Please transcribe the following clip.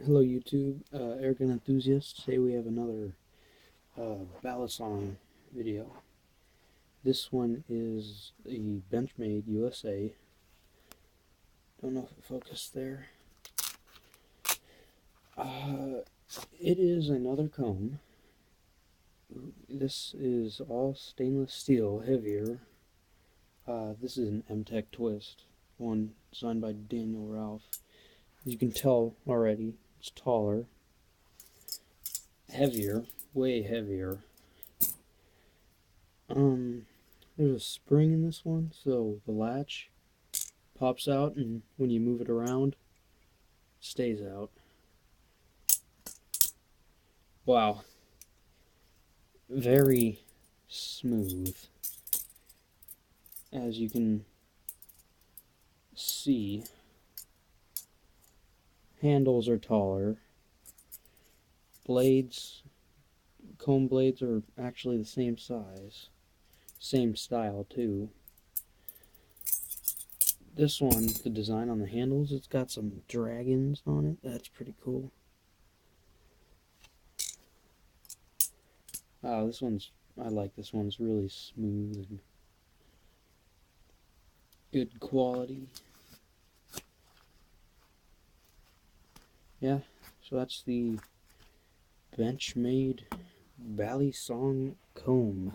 Hello YouTube, Arrogant Enthusiast. Today we have another Balisong video. This one is the Benchmade USA. Don't know if it focused there. It is another comb. This is all stainless steel, heavier. This is an M-Tech Twist, one designed by Daniel Ralph. As you can tell already, it's taller, heavier, way heavier. There's a spring in this one, so the latch pops out, and when you move it around, it stays out. Wow. Very smooth. As you can see, handles are taller. Blades, comb blades are actually the same size. Same style, too. This one, the design on the handles, it's got some dragons on it. That's pretty cool. I like this one. It's really smooth and good quality. Yeah, so that's the Benchmade Balisong comb.